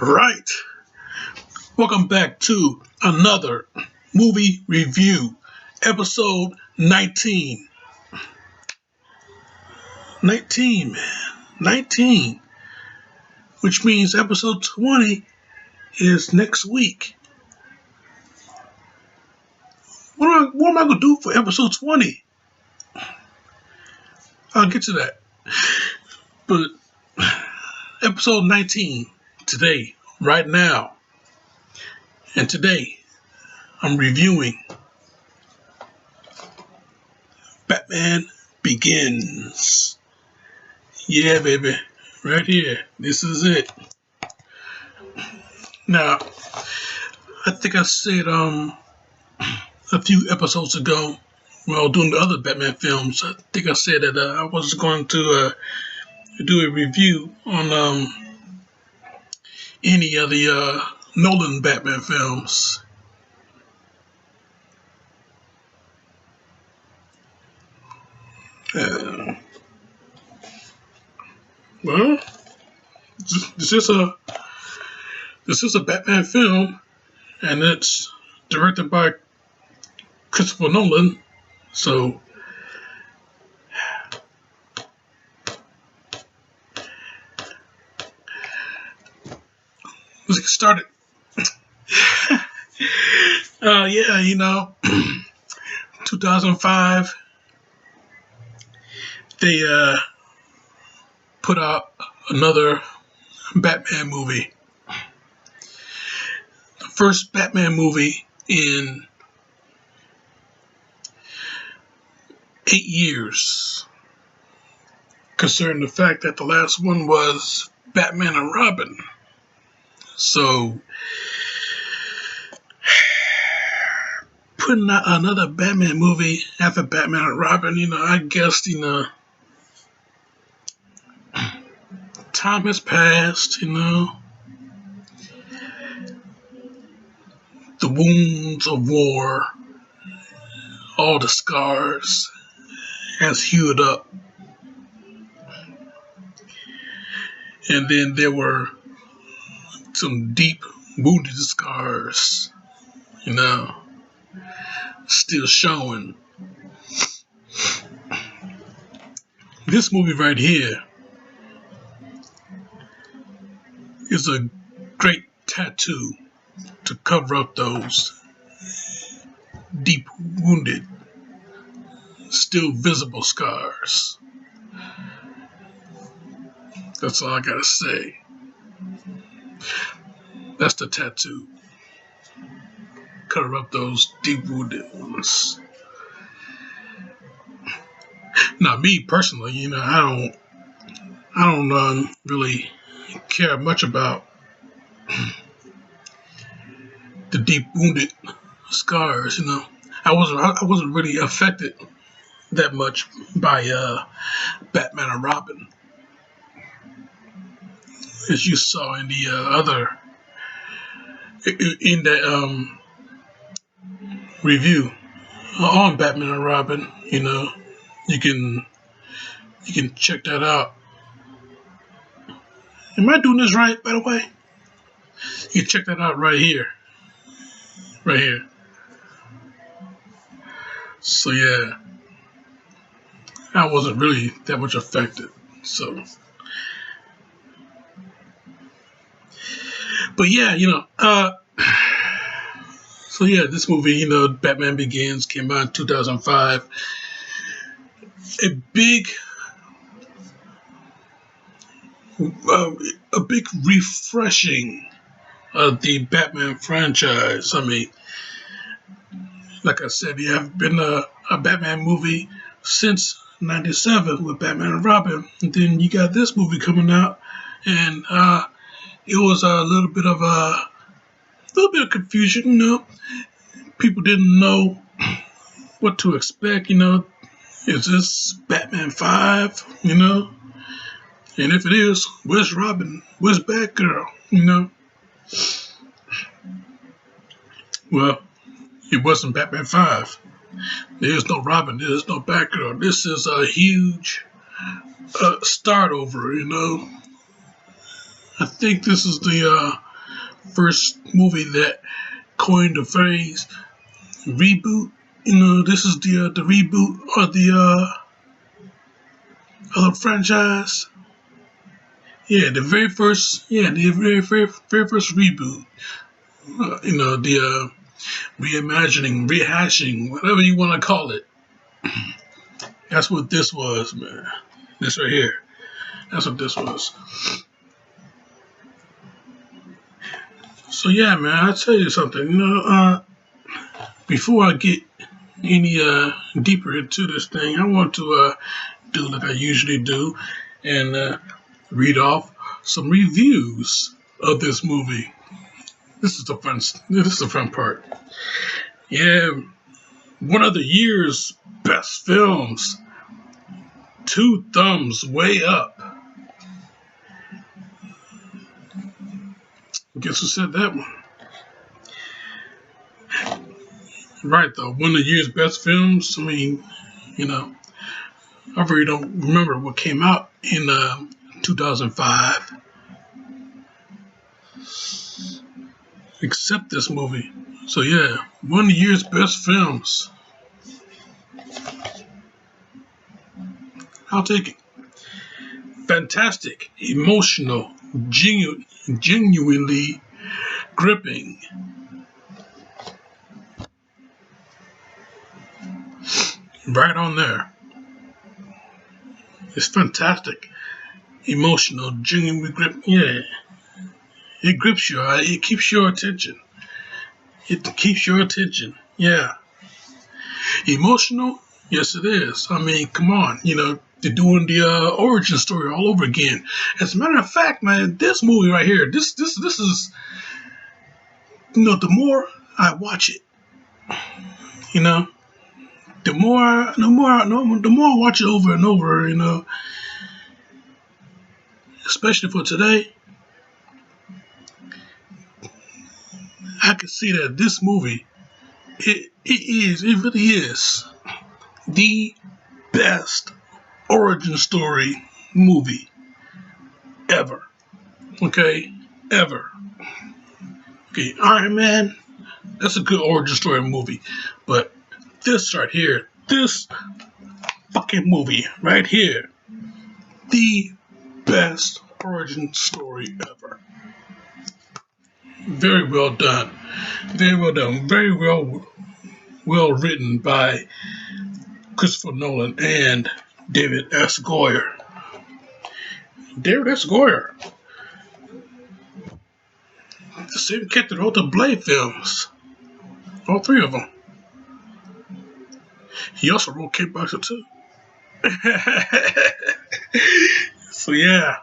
Right. Welcome back to another movie review, episode 19. 19, man. 19. Which means episode 20 is next week. What am I going to do for episode 20? I'll get to that. But episode 19, today, right now. And today, I'm reviewing Batman Begins. Yeah, baby. Right here. This is it. Now, I think I said a few episodes ago, while doing the other Batman films, I think I said that I was going to do a review on any of the Nolan Batman films. Well, this is a Batman film, and it's directed by Christopher Nolan. So let's get started. Yeah, 2005, they put out another Batman movie. The first Batman movie in 8 years, concerning the fact that the last one was Batman and Robin. So, putting out another Batman movie after Batman and Robin, I guess, time has passed, the wounds of war, all the scars has healed up. And then there were some deep wounded scars, still showing. This movie right here is a great tattoo to cover up those deep wounded, still visible scars. That's all I gotta say. That's the tattoo. Cover up those deep wounded ones. Now, me personally, I don't really care much about the deep wounded scars. I wasn't really affected that much by Batman and Robin, as you saw in the in that review on Batman and Robin. You can check that out. Am I doing this right, by the way? You can check that out right here. Right here. So yeah, I wasn't really that much affected. So, but yeah, so yeah, this movie, Batman Begins, came out in 2005. A big refreshing of the Batman franchise. I mean, like I said, you have been a Batman movie since '97 with Batman and Robin, and then you got this movie coming out, and it was a little bit of confusion. People didn't know what to expect. Is this Batman 5? And if it is, where's Robin? Where's Batgirl? Well, it wasn't Batman 5. There's no Robin. There's no Batgirl. This is a huge start over, I think this is the first movie that coined the phrase reboot. This is the reboot of the franchise. Yeah, the very first reboot. The reimagining, rehashing, whatever you want to call it. That's what this was, man. This right here. That's what this was. So yeah, man, I'll tell you something. Before I get any deeper into this thing, I want to do like I usually do and read off some reviews of this movie. This is the fun part. Yeah, one of the year's best films. Two thumbs way up. Guess who said that one? Right though, one of the year's best films. I mean, I really don't remember what came out in 2005, except this movie. So yeah, one of the year's best films. I'll take it. Fantastic, emotional, genuinely gripping. Right on there. It's fantastic, emotional, genuinely gripping. Yeah, it grips you. It keeps your attention. It keeps your attention. Yeah. Emotional? Yes, it is. I mean, come on. They're doing the origin story all over again. As a matter of fact, man, this movie right here, this is, the more I watch it, the more I watch it over and over, especially for today, I can see that this movie, it really is the best origin story movie ever. Okay? Ever. Okay, Iron Man, that's a good origin story movie. But this right here, this fucking movie right here, the best origin story ever. Very well done. Very well done. Very well written by Christopher Nolan and David S. Goyer. David S. Goyer, the same cat that wrote the Blade films. All three of them. He also wrote Kickboxer too. So yeah.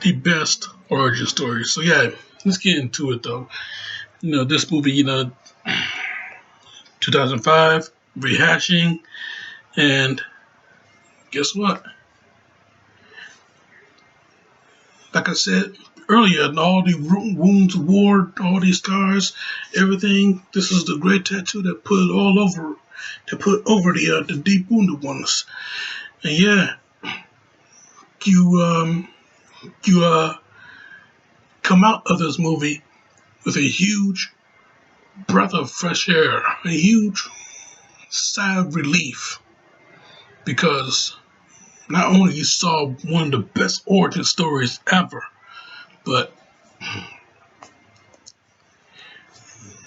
The best origin story. So yeah, let's get into it though. This movie, 2005, rehashing, and guess what? Like I said earlier, all the wounds of war, all these scars, everything. This is the great tattoo that put over the deep wounded ones. And yeah, you come out of this movie with a huge breath of fresh air, a huge sigh of relief, because not only you saw one of the best origin stories ever, but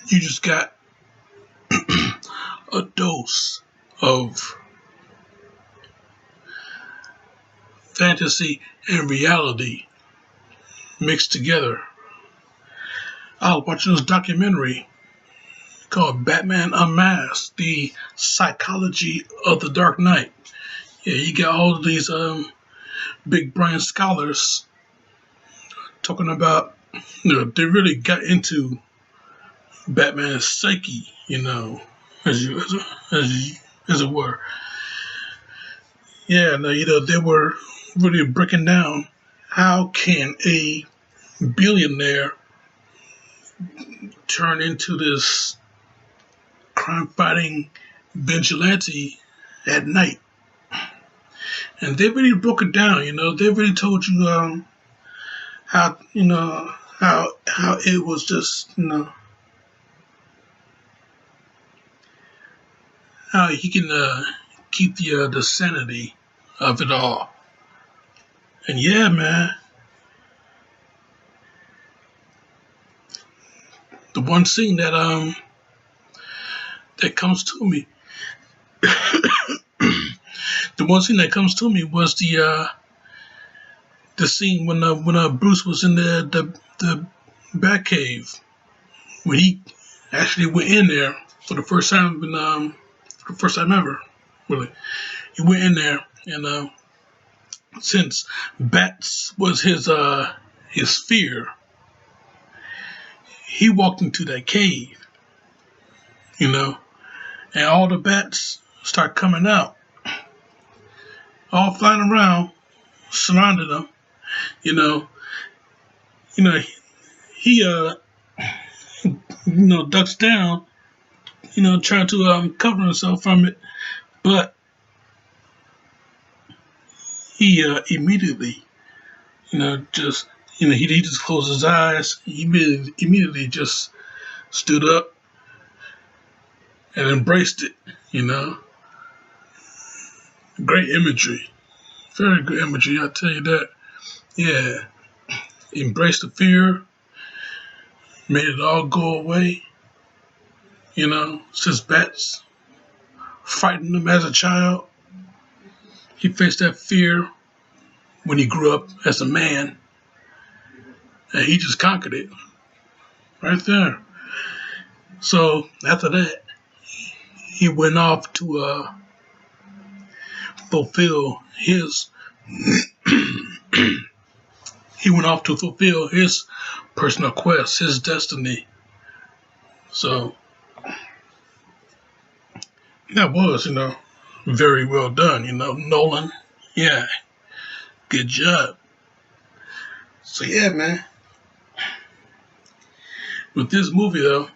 you just got a dose of fantasy and reality mixed together. I was watching this documentary called Batman Unmasked, the psychology of the Dark Knight. Yeah, you got all of these big brain scholars talking about, they really got into Batman's psyche, as it were. Yeah, they were really breaking down how can a billionaire turn into this crime-fighting vigilante at night. and they really broke it down. They really told you how how it was just how he can keep the sanity of it all. And yeah, man, the one scene that comes to me, the one scene that comes to me was the scene when Bruce was in the Batcave, when he actually went in there for the first time for the first time ever, really. He went in there, and since bats was his fear, he walked into that cave, you know, and all the bats start coming out, all flying around, surrounding him. You know, you know, he ducks down, trying to cover himself from it, but he immediately, just he just closed his eyes. He immediately just stood up and embraced it. You know, great imagery, very good imagery. I tell you that. Yeah, embraced the fear, made it all go away. Since bats frightened him as a child, he faced that fear when he grew up as a man, and he just conquered it right there. So after that, he went off to fulfill his. He went off to fulfill his personal quest, his destiny. So that was, very well done. Nolan. Yeah, good job. So yeah, man. With this movie though,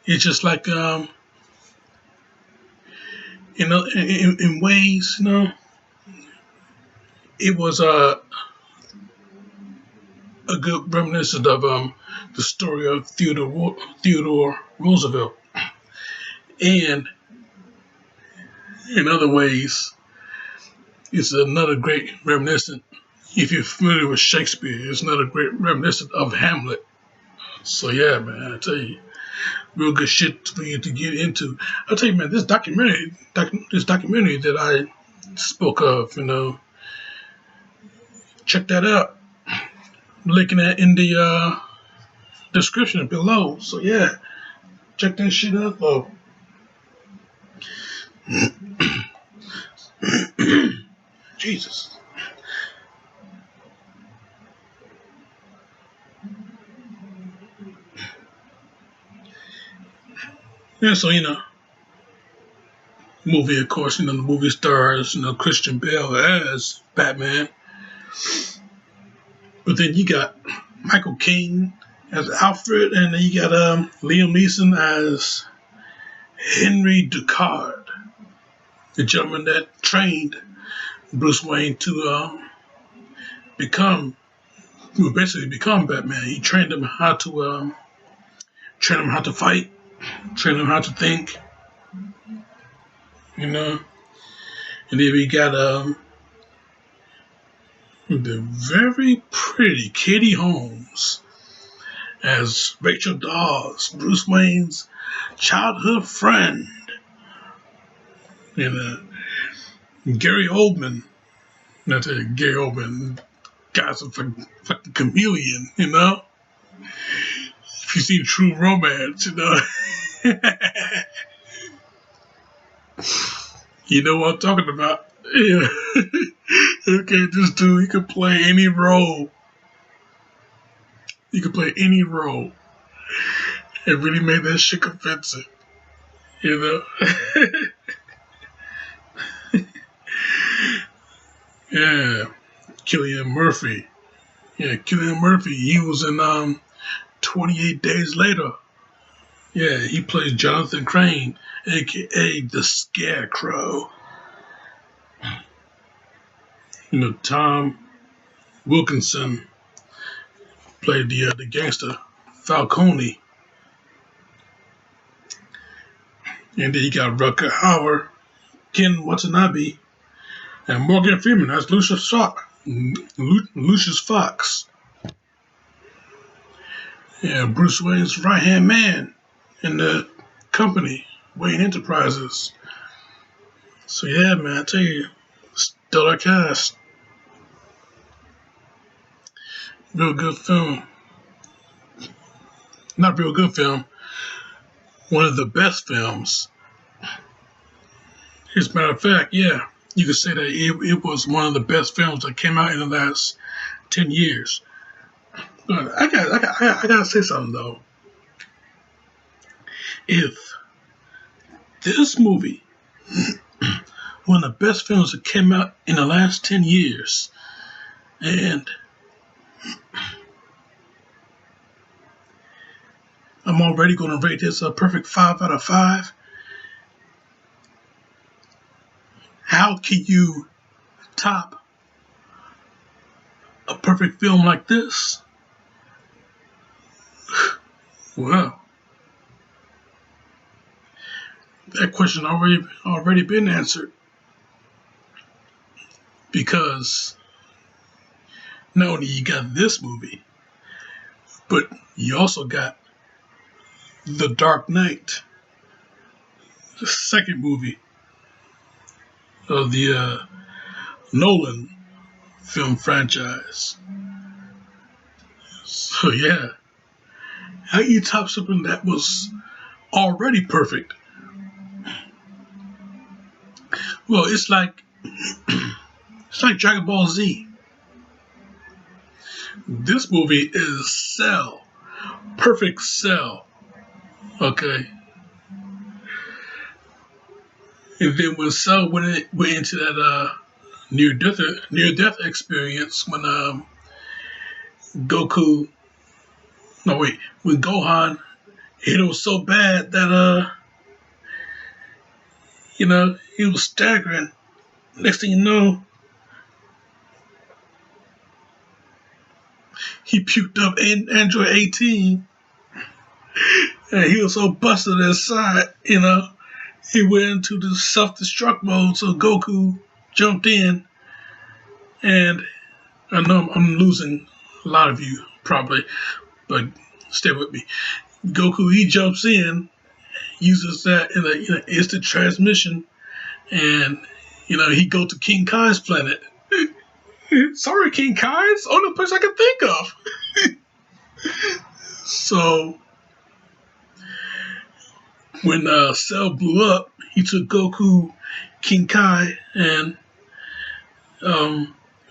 it's just like in ways, it was a good reminiscent of the story of Theodore Roosevelt, and in other ways, it's another great reminiscent. If you're familiar with Shakespeare, it's another great reminiscent of Hamlet. So yeah, man, I tell you, real good shit for you to get into. I tell you, man, this documentary that I spoke of, check that out. Linking that in the description below. So yeah, check that shit out though. Jesus. Yeah, so movie, of course, the movie stars, Christian Bale as Batman. But then you got Michael Caine as Alfred, and then you got Liam Neeson as Henry Ducard, the gentleman that trained Bruce Wayne to basically become Batman. He trained him how to fight, train him how to think, And then we got the very pretty Katie Holmes as Rachel Dawes, Bruce Wayne's childhood friend. And Gary Oldman. I tell you, Gary Oldman, guy's a fucking chameleon, If you see True Romance, you know what I'm talking about. Yeah. Okay, this dude, he could play any role. He could play any role. It really made that shit convincing, Yeah. Cillian Murphy. Yeah, Cillian Murphy. He was in 28 Days Later. Yeah, he plays Jonathan Crane, aka the Scarecrow. Tom Wilkinson played the gangster Falcone, and then you got Rutger Hauer, Ken Watanabe, and Morgan Freeman as Lucius Fox, and Bruce Wayne's right hand man in the company, Wayne Enterprises. So yeah, man, I tell you, stellar cast, real good film. Not real good film, one of the best films. As a matter of fact, yeah, you could say that it was one of the best films that came out in the last 10 years. But I gotta say something though. If this movie, one of the best films that came out in the last 10 years, and I'm already going to rate this a perfect 5 out of 5, how can you top a perfect film like this? Well, that question already been answered, because not only you got this movie, but you also got The Dark Knight, the second movie of the Nolan film franchise. So yeah, how you top something that was already perfect? Well, it's like Dragon Ball Z. This movie is Cell, perfect Cell. Okay, and then when Cell went into that near death experience when Goku, no wait, when Gohan hit him so bad that he was staggering. Next thing you know, he puked up Android 18, and he was so busted inside, he went into the self-destruct mode, so Goku jumped in, and I know I'm losing a lot of you, probably, but stay with me. Goku, he jumps in, uses that in an instant transmission, and, he go to King Kai's planet. Sorry, King Kai, it's the only place I can think of. So, when Cell blew up, he took Goku, King Kai, and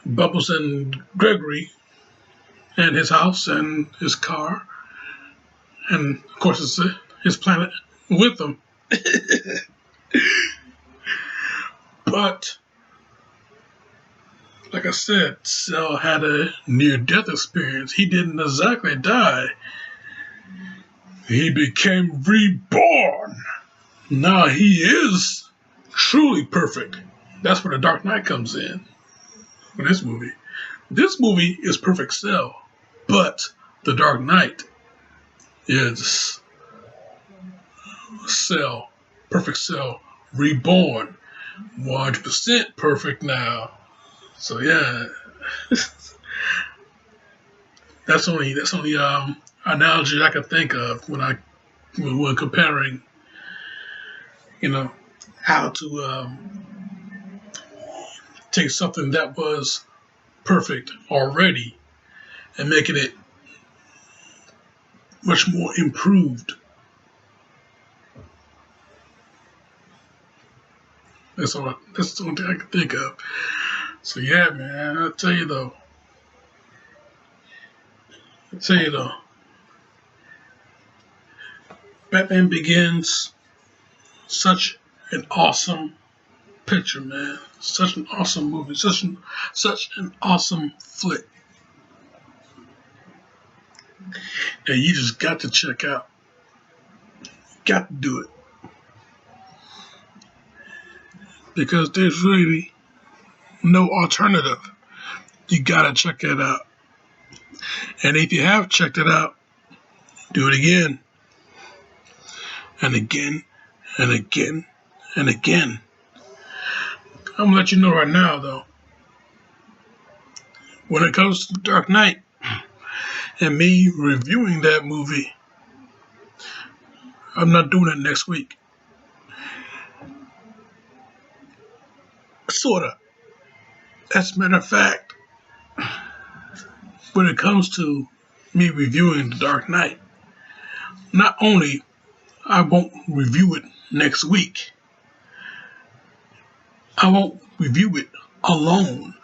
Bubbles and Gregory, and his house and his car, and of course his planet with them. But, like I said, Cell had a near-death experience. He didn't exactly die. He became reborn. Now he is truly perfect. That's where the Dark Knight comes in for this movie. This movie is perfect Cell, but the Dark Knight is Cell, perfect Cell, reborn, 100% perfect now. So yeah, that's only analogy I can think of when comparing, how to take something that was perfect already and making it much more improved. That's the only thing I can think of. So yeah, man, I tell you though, Batman Begins, such an awesome picture, man. Such an awesome movie. Such an awesome flick. And you just got to check out. Got to do it. Because there's really no alternative. You gotta check it out. And if you have checked it out, do it again and again and again and again. I'm gonna let you know right now, though, when it comes to Dark Knight and me reviewing that movie, I'm not doing it next week. Sorta. As a matter of fact, when it comes to me reviewing The Dark Knight, not only I won't review it next week, I won't review it alone.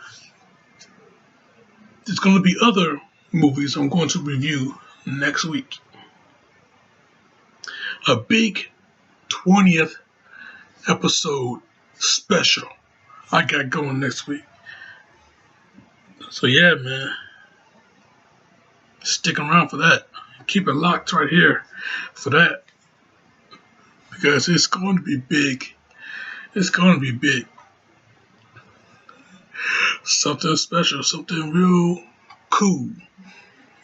There's going to be other movies I'm going to review next week. A big 20th episode special I got going next week. So yeah, man, stick around for that. Keep it locked right here for that, because it's going to be big. It's going to be big. Something special, something real cool.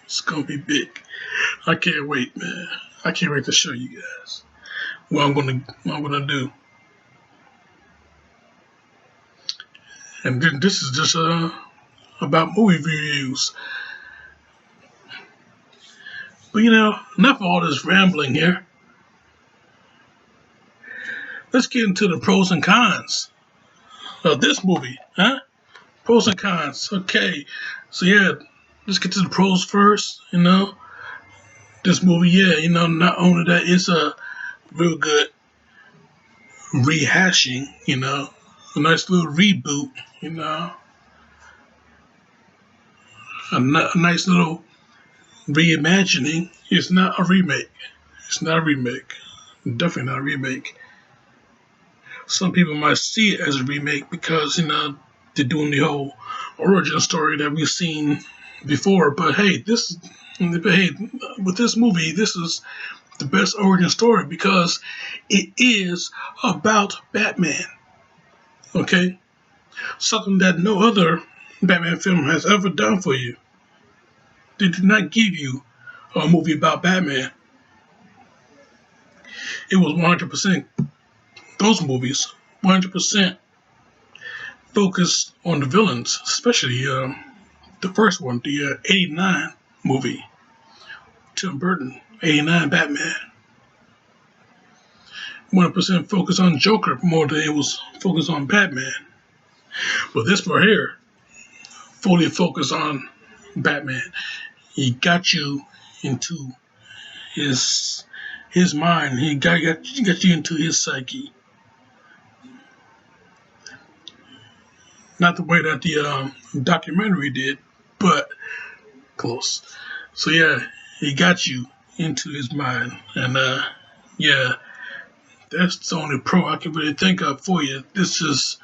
It's going to be big. I can't wait, man. I can't wait to show you guys what I'm gonna do. And then this is just about movie reviews. But enough of all this rambling here. Let's get into the pros and cons of this movie, huh? Pros and cons. Okay. So yeah, let's get to the pros first. This movie, yeah, not only that, it's a real good rehashing, a nice little reboot, a nice little reimagining. It's not a remake. It's not a remake. Definitely not a remake. Some people might see it as a remake because, they're doing the whole origin story that we've seen before. But hey, with this movie, this is the best origin story because it is about Batman. Okay? Something that no other Batman film has ever done for you. They did not give you a movie about Batman. It was 100%, those movies, 100% focused on the villains, especially the first one, the 89 movie, Tim Burton, 89 Batman. 100% focused on Joker more than it was focused on Batman. But this right here, fully focused on Batman. He got you into his mind. He got you into his psyche. Not the way that the documentary did, but close. So yeah, he got you into his mind, and yeah, that's the only pro I can really think of for you. This is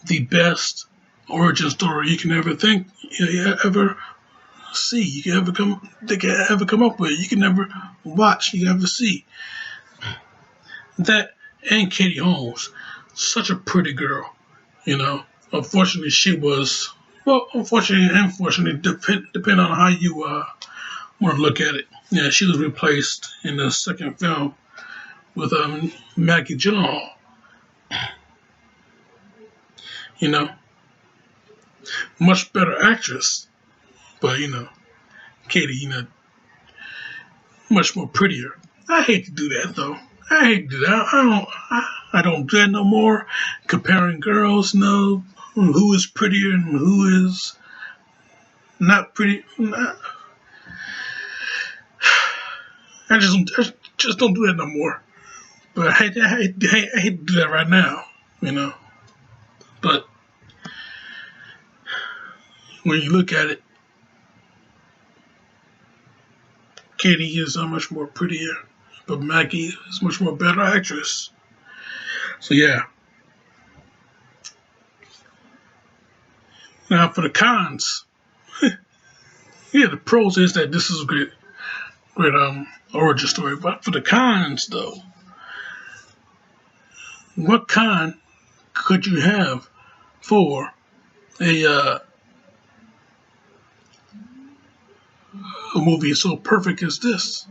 the best origin story you can ever ever see. They can ever come up with. You can never watch. You can ever see that. And Katie Holmes, such a pretty girl. Unfortunately, she was. Well, unfortunately and fortunately, depending on how you want to look at it. Yeah, she was replaced in the second film with Maggie Gyllenhaal. Much better actress, but Katie, much more prettier. I hate to do that though. I hate to do that. I don't do that no more. Comparing girls, no, who is prettier and who is not pretty. I just don't do that no more. But I hate to do that right now, But when you look at it, Katie is so much more prettier, but Maggie is much more better actress. So yeah. Now for the cons, yeah, the pros is that this is a great origin story. But for the cons though, what con could you have for a a movie so perfect as this.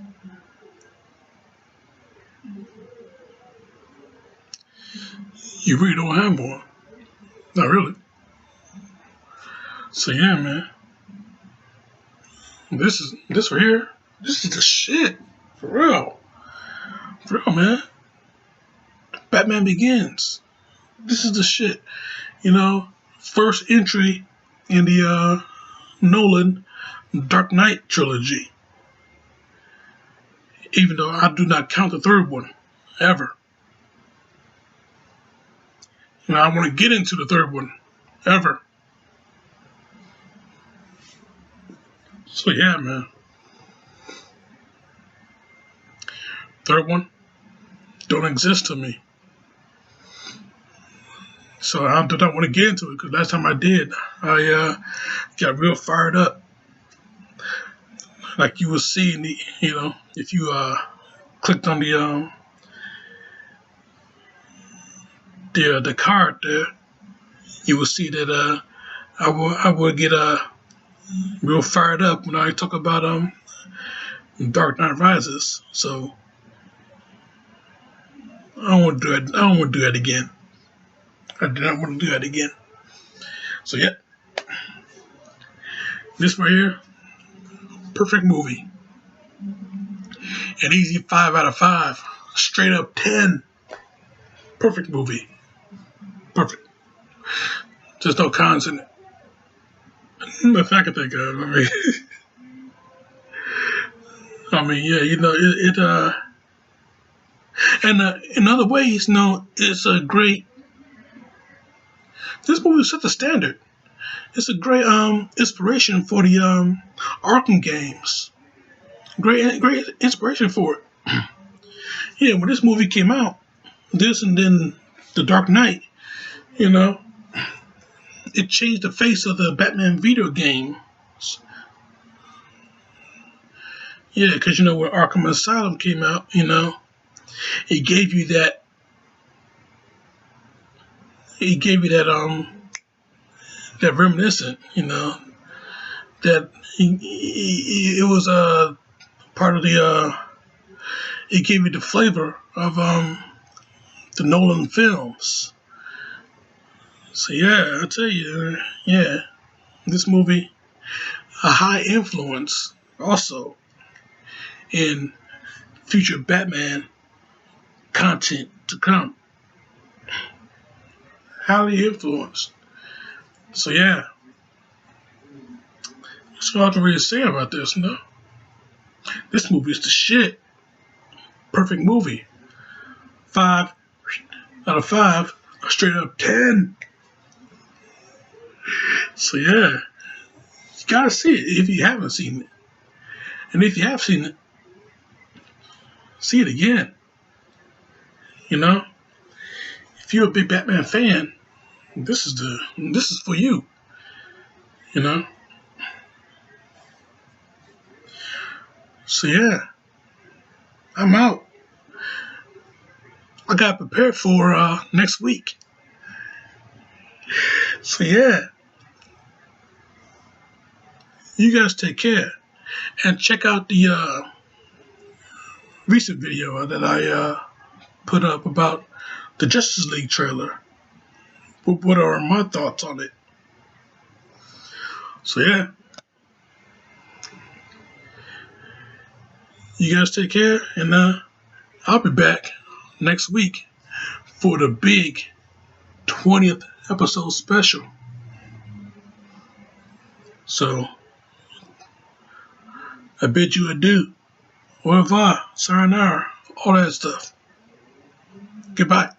You really don't have one. Not really. So yeah, man. This right here. This is the shit. For real. For real, man. Batman Begins. This is the shit. You know, first entry in the Nolan Dark Knight trilogy. Even though I do not count the third one ever. And I want to get into the third one ever. So yeah, man. Third one don't exist to me. So I do not want to get into it because last time I did, I got real fired up. Like you will see in the, if you clicked on the card there, you will see that I will get real fired up when I talk about Dark Knight Rises. So I don't want to do it. I don't want to do that again. I do not want to do that again. So yeah, this right here, perfect movie. An easy 5 out of 5. Straight up 10. Perfect movie. Perfect. There's no cons in it. Nothing I can think of. Yeah, and in other ways, it's a great. This movie set the standard. It's a great inspiration for the Arkham games. Great inspiration for it. Yeah, when this movie came out, this and then The Dark Knight, you know, it changed the face of the Batman video game. Yeah, because when Arkham Asylum came out, it gave you that. It gave you that reminiscent, that it was a part of the. It gave you the flavor of the Nolan films. So yeah, I tell you, yeah, this movie a high influence also in future Batman content to come. Highly influenced. So yeah, that's all I can really say about this. This movie is the shit. Perfect movie. 5 out of 5. Straight up 10. So yeah, you gotta see it if you haven't seen it, and if you have seen it, see it again. If you're a big Batman fan, this is for you. You know. So yeah, I'm out. I got prepared for next week. So yeah, you guys take care and check out the recent video that I put up about the Justice League trailer. What are my thoughts on it? So yeah, you guys take care, and I'll be back next week for the big 20th episode special. So I bid you adieu, au revoir, sayonara, all that stuff. Goodbye.